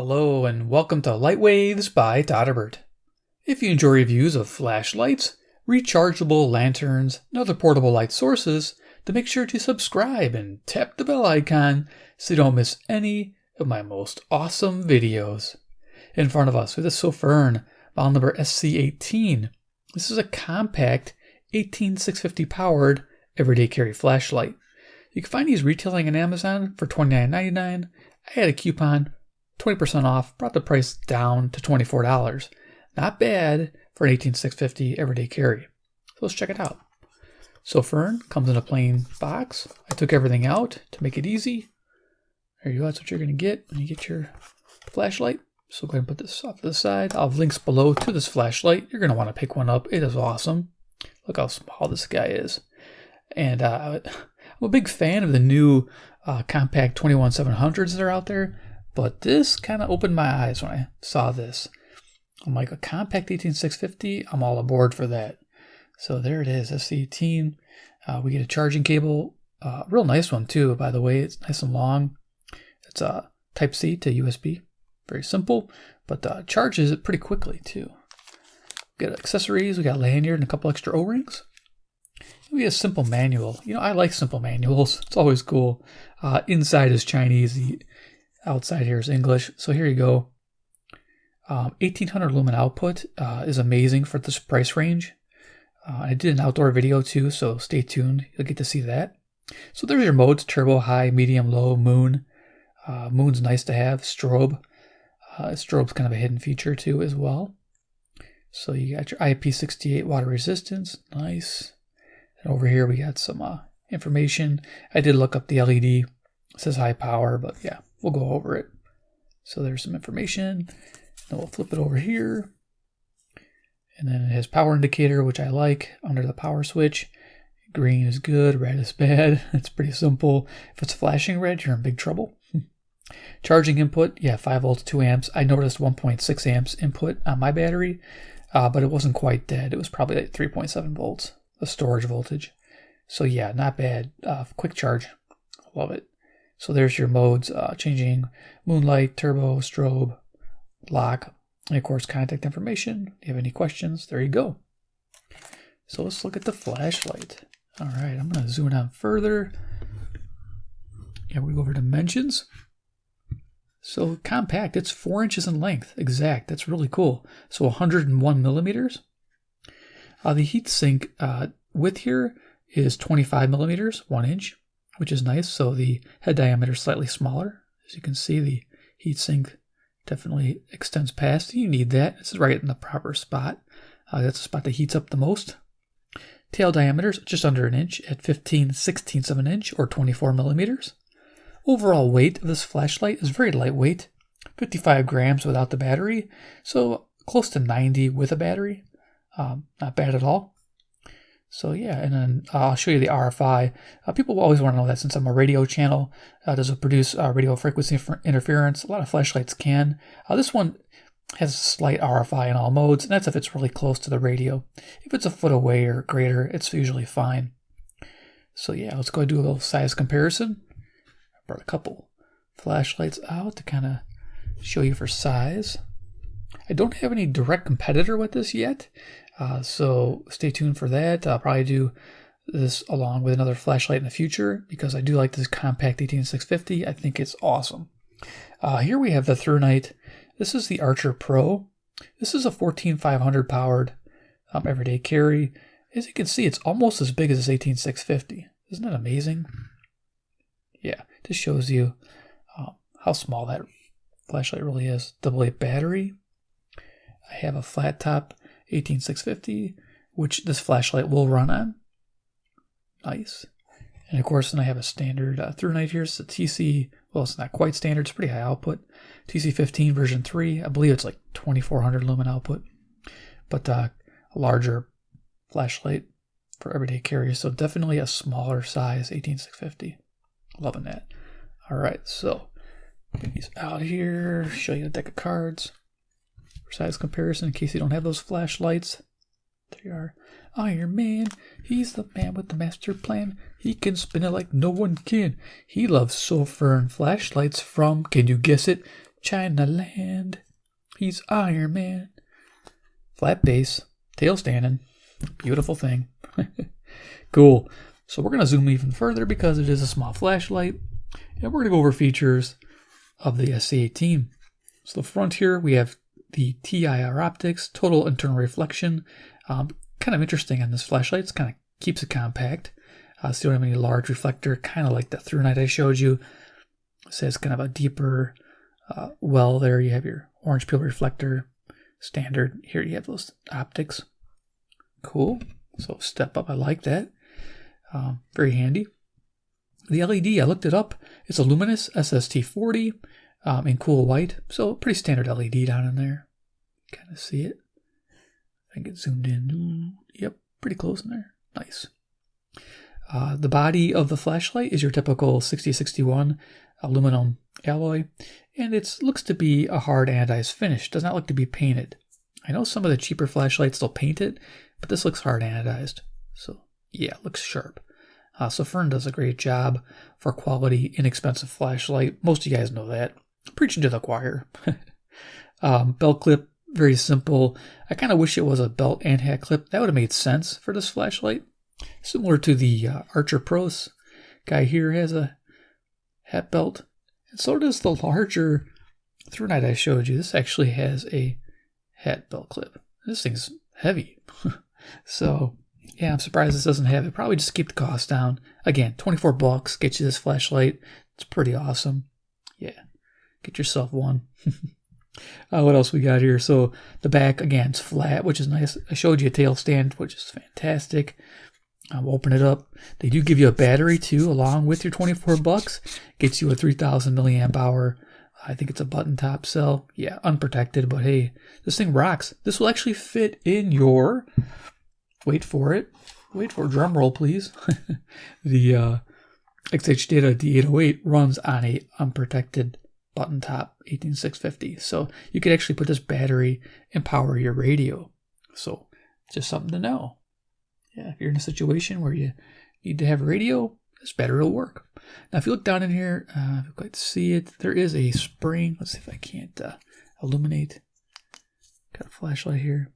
Hello and welcome to Lightwaves by Todderbert. If you enjoy reviews of flashlights, rechargeable lanterns, and other portable light sources, then make sure to subscribe and tap the bell icon so you don't miss any of my most awesome videos. In front of us, we have the Sofirn model number SC18. This is a compact 18650 powered everyday carry flashlight. You can find these retailing on Amazon for $29.99. I had a coupon, 20% off, brought the price down to $24. Not bad for an 18650 everyday carry. So let's check it out. Sofirn comes in a plain box. I took everything out to make it easy. There you go. That's what you're going to get when you get your flashlight. So go ahead and put this off to the side. I'll have links below to this flashlight. You're going to want to pick one up. It is awesome. Look how small this guy is. And I'm a big fan of the new compact 21700s that are out there. But this kind of opened my eyes when I saw this. I'm like, a compact 18650, I'm all aboard for that. So there it is, SC18. We get a charging cable, real nice one too, by the way. It's nice and long. It's Type-C to USB, very simple, but charges it pretty quickly too. We got accessories, we got a lanyard and a couple extra O-rings. We get a simple manual. You know, I like simple manuals. It's always cool. Inside is Chinese. The outside here is English. So here you go. 1800 lumen output is amazing for this price range. I did an outdoor video too, so stay tuned. You'll get to see that. So there's your modes: turbo, high, medium, low, moon. Moon's nice to have. Strobe. Strobe's kind of a hidden feature too as well. So you got your IP68 water resistance. Nice. And over here we got some information. I did look up the LED. It says high power, but yeah, we'll go over it. So there's some information. Then we'll flip it over here. And then it has power indicator, which I like, under the power switch. Green is good, red is bad. It's pretty simple. If it's flashing red, you're in big trouble. Charging input, yeah, 5 volts, 2 amps. I noticed 1.6 amps input on my battery, but it wasn't quite dead. It was probably like 3.7 volts, the storage voltage. So yeah, not bad. Quick charge, love it. So there's your modes, changing moonlight, turbo, strobe, lock, and of course contact information. If you have any questions, there you go. So let's look at the flashlight. All right, I'm going to zoom in on further. Yeah, we go over dimensions. So compact, it's 4 inches in length, exact. That's really cool. So 101 millimeters. The heat sink width here is 25 millimeters, 1 inch, which is nice. So the head diameter is slightly smaller. As you can see, the heat sink definitely extends past. You need that. It's right in the proper spot. That's the spot that heats up the most. Tail diameter is just under an inch at 15/16 of an inch, or 24 millimeters. Overall weight of this flashlight is very lightweight, 55 grams without the battery, so close to 90 with a battery. Not bad at all. So yeah, and then I'll show you the RFI. People always want to know that, since I'm a radio channel. Does it produce radio frequency interference? A lot of flashlights can. This one has a slight RFI in all modes, and that's if it's really close to the radio. If it's a foot away or greater, it's usually fine. So yeah, let's go and do a little size comparison. I brought a couple flashlights out to kind of show you for size. I don't have any direct competitor with this yet, so stay tuned for that. I'll probably do this along with another flashlight in the future, because I do like this compact 18650. I think it's awesome. Here we have the ThruNite. This is the Archer Pro. This is a 14500 powered everyday carry. As you can see, it's almost as big as this 18650. Isn't that amazing? Yeah, just shows you how small that flashlight really is. AA battery. I have a flat top 18650, which this flashlight will run on. Nice. And of course, then I have a standard ThruNite here. It's a TC, well, it's not quite standard. It's pretty high output. TC15 version 3. I believe it's like 2400 lumen output. But a larger flashlight for everyday carry. So definitely a smaller size 18650. Loving that. All right, so get these out here. Show you a deck of cards. Size comparison in case you don't have those flashlights. There you are. Iron Man, he's the man with the master plan. He can spin it like no one can. He loves Sofirn flashlights from, can you guess it? China Land. He's Iron Man. Flat base, tail standing. Beautiful thing. Cool. So we're going to zoom even further because it is a small flashlight. And we're going to go over features of the SC18. So the front here, we have the TIR optics, total internal reflection. Kind of interesting on this flashlight. It kind of keeps it compact. So you don't have any large reflector, kind of like the ThruNite I showed you. It says kind of a deeper well there. You have your orange peel reflector, standard. Here you have those optics. Cool. So step up, I like that. Very handy. The LED, I looked it up. It's a Luminous SST40 in cool white. So pretty standard LED down in there. Kind of see it. I get zoomed in. Yep, pretty close in there. Nice. The body of the flashlight is your typical 6061 aluminum alloy, and it looks to be a hard anodized finish. Does not look to be painted. I know some of the cheaper flashlights they'll paint it, but this looks hard anodized. So yeah, it looks sharp. So Fern does a great job for quality, inexpensive flashlight. Most of you guys know that. Preaching to the choir. Belt clip, very simple. I kind of wish it was a belt and hat clip. That would have made sense for this flashlight. Similar to the Archer Pros. Guy here has a hat belt. And so does the larger ThruNite I showed you. This actually has a hat belt clip. This thing's heavy. So, yeah, I'm surprised this doesn't have it. Probably just keep the cost down. Again, $24 gets you this flashlight. It's pretty awesome. Yeah, get yourself one. What else we got here? So the back, again, it's flat, which is nice. I showed you a tail stand, which is fantastic. I'll open it up. They do give you a battery, too, along with your $24. Gets you a 3,000 milliamp hour. I think it's a button top cell. Yeah, unprotected, but hey, this thing rocks. This will actually fit in your... Wait for it. Wait for it. Drum roll, please. The XH Data D808 runs on a unprotected button top 18650. So you could actually put this battery and power your radio. So just something to know. Yeah, if you're in a situation where you need to have a radio, this battery will work. Now, if you look down in here, if you quite see it, there is a spring. Let's see if I can't illuminate. Got a flashlight here.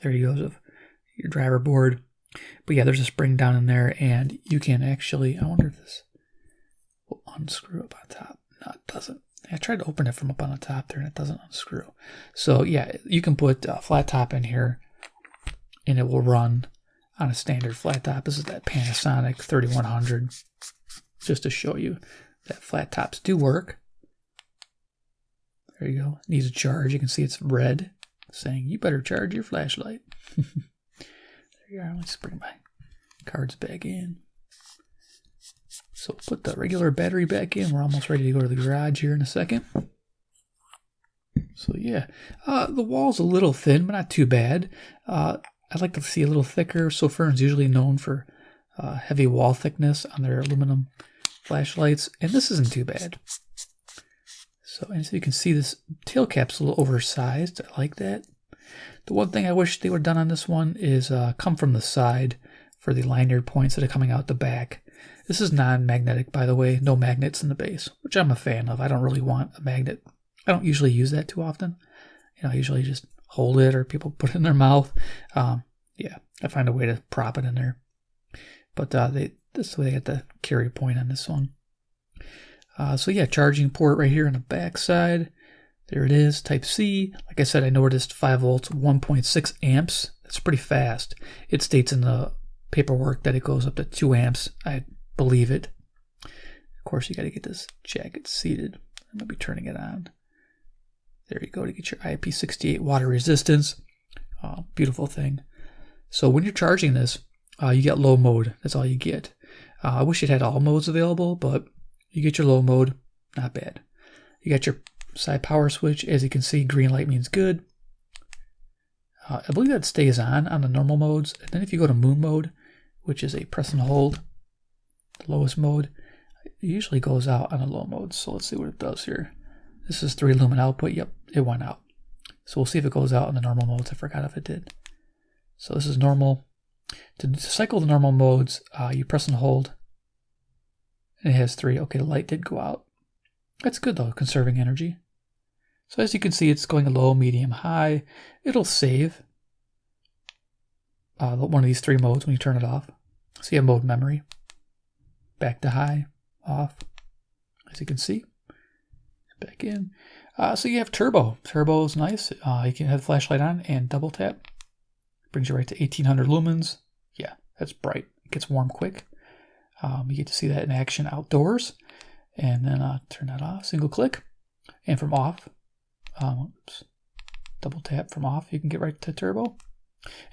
There you go. Your driver board. But yeah, there's a spring down in there, and you can actually, I wonder if this will unscrew up on top. No, it doesn't. I tried to open it from up on the top there, and it doesn't unscrew. So yeah, you can put a flat top in here, and it will run on a standard flat top. This is that Panasonic 3100, just to show you that flat tops do work. There you go. It needs a charge. You can see it's red, saying you better charge your flashlight. There you are. Let's bring my cards back in. So put the regular battery back in. We're almost ready to go to the garage here in a second. So yeah, the wall's a little thin, but not too bad. I'd like to see a little thicker. So Fern's usually known for heavy wall thickness on their aluminum flashlights, and this isn't too bad. So, and so you can see this tail cap's a little oversized. I like that. The one thing I wish they would have done on this one is come from the side for the lanyard points that are coming out the back. This is non-magnetic, by the way. No magnets in the base, which I'm a fan of. I don't really want a magnet. I don't usually use that too often. I usually just hold it or people put it in their mouth. Yeah, I find a way to prop it in there. But this is the way they get the carry point on this one. So yeah, charging port right here on the back side. There it is, Type-C. Like I said, I noticed 5 volts, 1.6 amps. That's pretty fast. It states in the paperwork that it goes up to 2 amps. I believe it. Of course, you got to get this jacket seated. I'm going to be turning it on. There you go, to get your IP68 water resistance. Beautiful thing. So when you're charging this, you get low mode. That's all you get. I wish it had all modes available, but you get your low mode. Not bad. You got your side power switch. As you can see, green light means good. I believe that stays on the normal modes. And then if you go to moon mode, which is a press and hold, the lowest mode, it usually goes out on a low mode. So let's see what it does here. This is 3 lumen output. Yep, it went out. So we'll see if it goes out in the normal modes. I forgot if it did. So this is normal. To cycle the normal modes, you press and hold. And it has 3. Okay, the light did go out. That's good though, conserving energy. So as you can see, it's going low, medium, high. It'll save one of these 3 modes when you turn it off. So you have mode memory. Back to high, off, as you can see. Back in. So you have turbo. Turbo is nice. You can have the flashlight on and double tap. Brings you right to 1800 lumens. Yeah, that's bright. It gets warm quick. You get to see that in action outdoors. And then turn that off, single click. And from off, double tap from off, you can get right to turbo.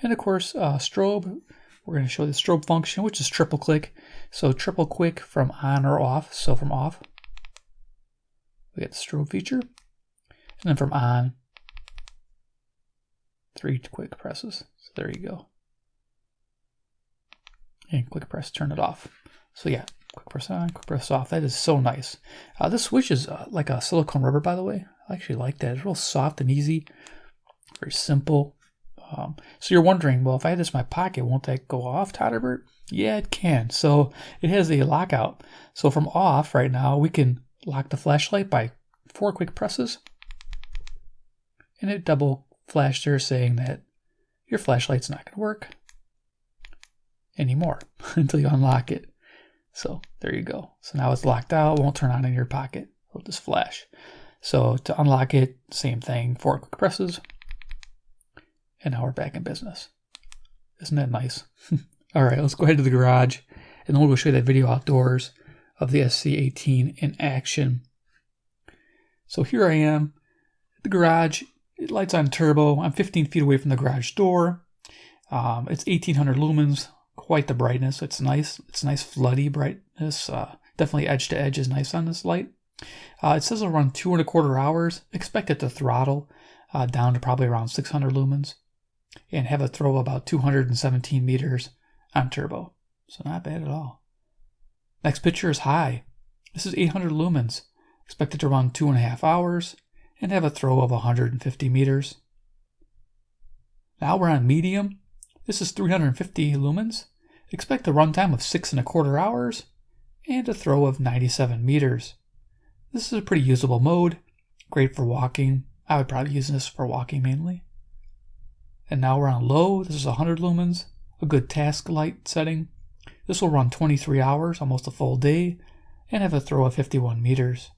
And of course, strobe. We're going to show the strobe function, which is triple click. So triple click from on or off. So from off, we get the strobe feature. And then from on, 3 quick presses. So there you go. And quick press, turn it off. So yeah, quick press on, quick press off. That is so nice. This switch is like a silicone rubber, by the way. I actually like that. It's real soft and easy. Very simple. So you're wondering, well, if I had this in my pocket, won't that go off, Todderbert? Yeah, it can. So it has a lockout. So from off right now, we can lock the flashlight by 4 quick presses. And it double flashed there saying that your flashlight's not going to work anymore until you unlock it. So there you go. So now it's locked out. It won't turn on in your pocket. It'll just flash. So to unlock it, same thing, 4 quick presses. And now we're back in business. Isn't that nice? All right, let's go ahead to the garage, and then we'll show you that video outdoors of the SC18 in action. So here I am at the garage. It lights on turbo. I'm 15 feet away from the garage door. It's 1800 lumens, quite the brightness. It's nice. It's nice floody brightness. Definitely edge to edge is nice on this light. It says it'll run 2.25 hours. Expect it to throttle down to probably around 600 lumens. And have a throw of about 217 meters on turbo. So not bad at all. Next picture is high. This is 800 lumens. Expected to run 2.5 hours and have a throw of 150 meters. Now we're on medium. This is 350 lumens. Expect a runtime of 6.25 hours and a throw of 97 meters. This is a pretty usable mode. Great for walking. I would probably use this for walking mainly. And now we're on low. This is 100 lumens, a good task light setting. This will run 23 hours, almost a full day, and have a throw of 51 meters.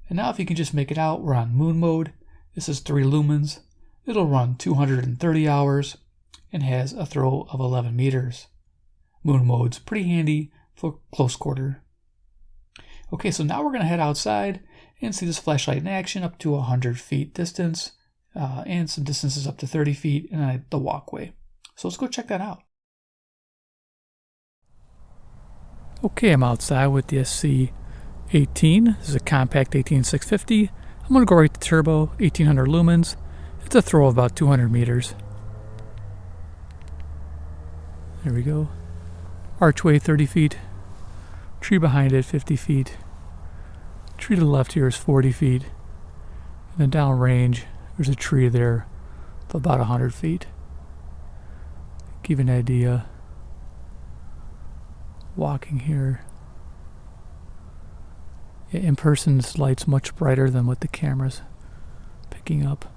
And now if you can just make it out, we're on moon mode. This is 3 lumens. It'll run 230 hours and has a throw of 11 meters. Moon mode's pretty handy for close quarter. Okay, so now we're going to head outside and see this flashlight in action up to 100 feet distance. And some distances up to 30 feet and the walkway. So let's go check that out. Okay, I'm outside with the SC18. This is a compact 18650. I'm going to go right to turbo, 1800 lumens. It's a throw of about 200 meters. There we go. Archway 30 feet. Tree behind it 50 feet. Tree to the left here is 40 feet. And then down range, there's a tree there of about 100 feet. Give you an idea. Walking here. Yeah, in person, this light's much brighter than what the camera's picking up.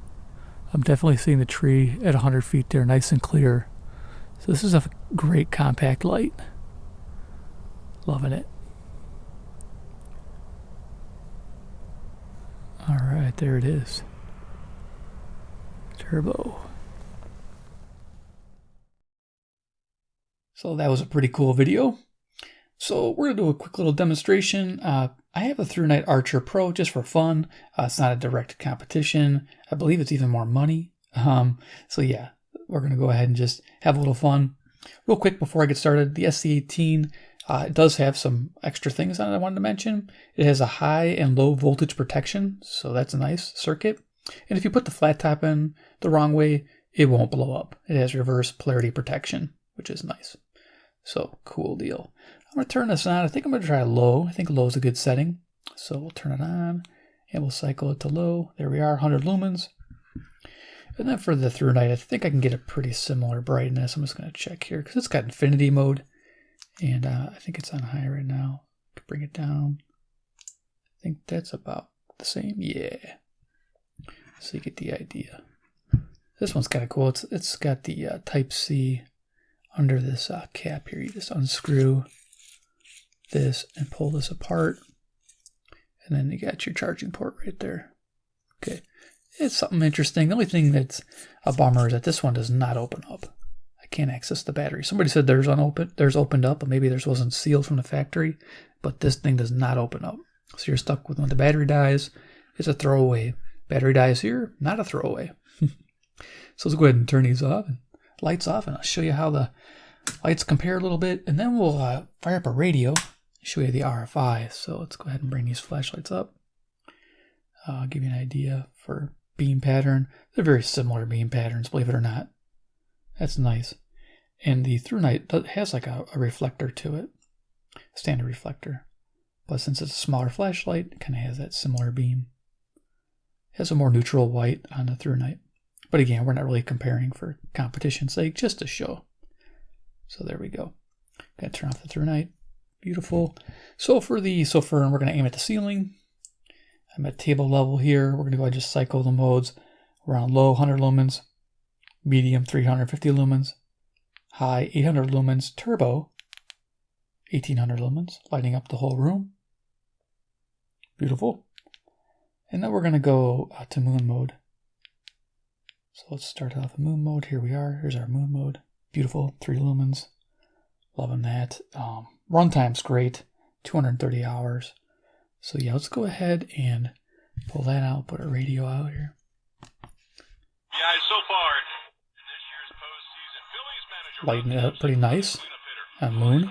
I'm definitely seeing the tree at 100 feet there, nice and clear. So this is a great compact light. Loving it. All right, there it is. Turbo. So that was a pretty cool video. So we're going to do a quick little demonstration. I have a ThruNite Archer Pro just for fun. It's not a direct competition. I believe it's even more money. So yeah, we're going to go ahead and just have a little fun. Real quick before I get started, the SC18, it does have some extra things on it I wanted to mention. It has a high and low voltage protection, so that's a nice circuit. And if you put the flat top in the wrong way, it won't blow up. It has reverse polarity protection, which is nice. So, cool deal. I'm going to turn this on. I think I'm going to try low. I think low is a good setting. So we'll turn it on, and we'll cycle it to low. There we are, 100 lumens. And then for the ThruNite, I think I can get a pretty similar brightness. I'm just going to check here, because it's got infinity mode. And I think it's on high right now. Bring it down. I think that's about the same. Yeah. So you get the idea. This one's kind of cool. It's got the Type-C under this cap here. You just unscrew this and pull this apart. And then you got your charging port right there. Okay. It's something interesting. The only thing that's a bummer is that this one does not open up. I can't access the battery. Somebody said theirs opened up, but maybe theirs wasn't sealed from the factory. But this thing does not open up. So you're stuck with when the battery dies, it's a throwaway. Battery dies here, not a throwaway. So let's go ahead and turn these off, and lights off, and I'll show you how the lights compare a little bit. And then we'll fire up a radio, show you the RFI. So let's go ahead and bring these flashlights up. I'll give you an idea for beam pattern. They're very similar beam patterns, believe it or not. That's nice. And the ThruNite has like a reflector to it, standard reflector. But since it's a smaller flashlight, it kind of has that similar beam. It has a more neutral white on the ThruNite. But again, we're not really comparing for competition's sake, just to show. So there we go. Got to turn off the ThruNite. Beautiful. So for the Sofern, we're going to aim at the ceiling. I'm at table level here. We're going to go ahead and just cycle the modes. We're on low 100 lumens, medium 350 lumens, high 800 lumens, turbo 1800 lumens, lighting up the whole room. Beautiful. And then we're going to go to moon mode. So let's start off the moon mode. Here we are. Here's our moon mode. Beautiful. 3 lumens. Loving that. Runtime's great. 230 hours. So yeah, let's go ahead and pull that out. Put our radio out here. Guys, so far in this year's postseason, Phillies manager lighting it up pretty nice on moon.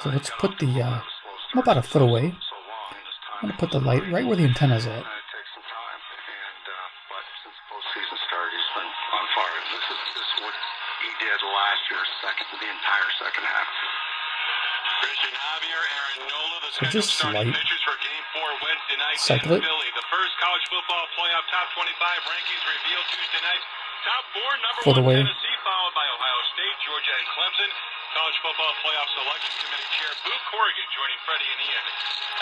So let's put the, I'm about a foot away. I'm going to put the light right where the antenna's at. So just light, cycle it. The first college football playoff top 25 rankings revealed Tuesday night. Top 4, number For the 1 way. Tennessee, followed by Ohio State, Georgia, and Clemson. College football playoff selection committee chair Boo Corrigan joining Freddie and Ian.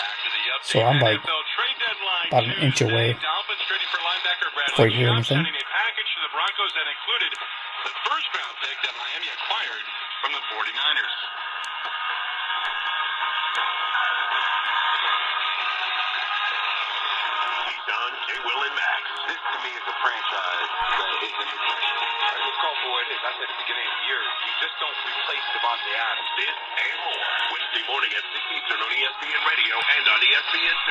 After the update, So I'm like NFL trade deadline about an inch away Dolphins trading for linebacker Bradley before you hear Chubb, anything. sending a package to the Broncos that included the first round pick that Miami acquired from the 49ers. Don, J. Will, and Max. This to me is a franchise that is in the question. Let's call for what it is. I said at the beginning of the year, you just don't replace Devontae Adams. This and more. Wednesday morning at 6 Eastern on ESPN Radio and on ESPN2.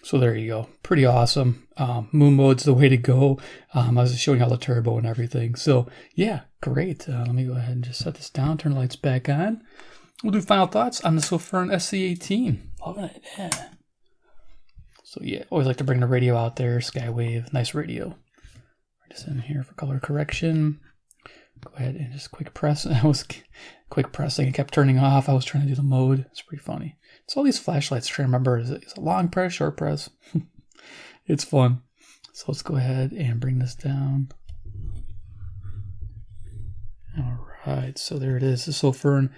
So there you go. Pretty awesome. Moon mode's the way to go. I was showing all the turbo and everything. So yeah, great. Let me go ahead and just set this down, turn the lights back on. We'll do final thoughts on the Sofern SC18. Loving it, yeah. So yeah, always like to bring the radio out there. Skywave, nice radio. Just in here for color correction. Go ahead and just quick press. I was quick pressing. It kept turning off. I was trying to do the mode. It's pretty funny. It's all these flashlights. Trying to remember, is it a long press, short press? It's fun. So let's go ahead and bring this down. All right. So there it is. The Sofern.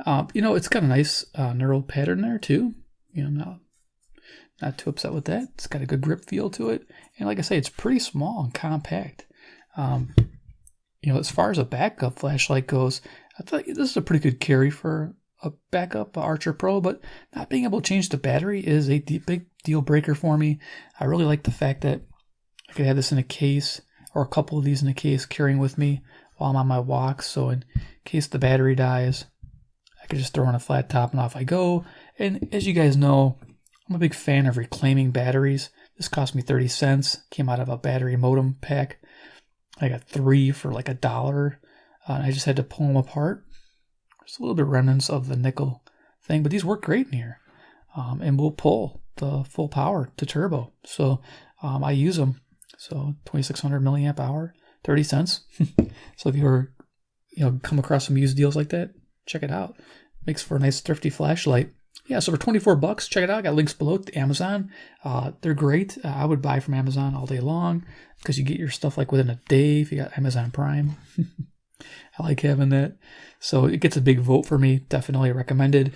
It's got a nice neural pattern there too. Not too upset with that. It's got a good grip feel to it. And like I say, it's pretty small and compact. As far as a backup flashlight goes, I thought this is a pretty good carry for a backup Archer Pro, but not being able to change the battery is a big deal breaker for me. I really like the fact that I could have this in a case or a couple of these in a case carrying with me while I'm on my walks. So in case the battery dies, I could just throw on a flat top and off I go. And as you guys know, I'm a big fan of reclaiming batteries. This cost me 30 cents. Came out of a battery modem pack. I got 3 for like $1. I just had to pull them apart. There's a little bit of remnants of the nickel thing, but these work great in here. And we'll pull the full power to turbo. So I use them. So 2600 milliamp hour, 30 cents. So if you ever come across some used deals like that, check it out. Makes for a nice thrifty flashlight. Yeah, so for $24, check it out. I got links below to Amazon. They're great. I would buy from Amazon all day long because you get your stuff like within a day if you got Amazon Prime. I like having that. So it gets a big vote for me. Definitely recommended.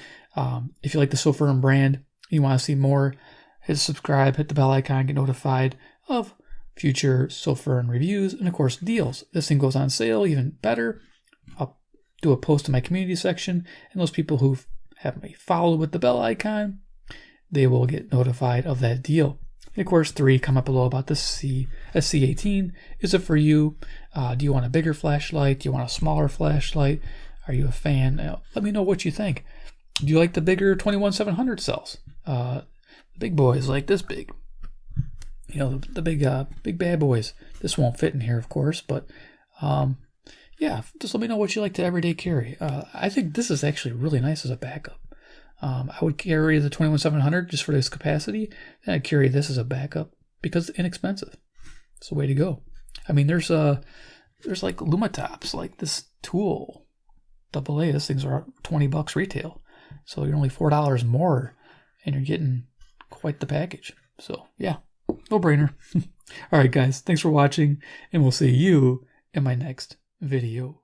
If you like the Sofirm brand, you want to see more, hit subscribe, hit the bell icon, get notified of future Sofirm reviews, and of course deals. This thing goes on sale, even better. I'll do a post in my community section, and those people who have me followed with the bell icon, they will get notified of that deal. And of course, 3, comment below about the SC18. Is it for you? Do you want a bigger flashlight? Do you want a smaller flashlight? Are you a fan? Let me know what you think. Do you like the bigger 21-700 cells? The big boys like this big. You know, the big bad boys. This won't fit in here, of course, but yeah, just let me know what you like to everyday carry. I think this is actually really nice as a backup. I would carry the 21-700 just for this capacity, and I'd carry this as a backup because it's inexpensive. It's the way to go. I mean, there's like Lumatops, like this tool, AA. This thing's are $20 retail, so you're only $4 more, and you're getting quite the package. So yeah, no brainer. All right, guys, thanks for watching, and we'll see you in my next video.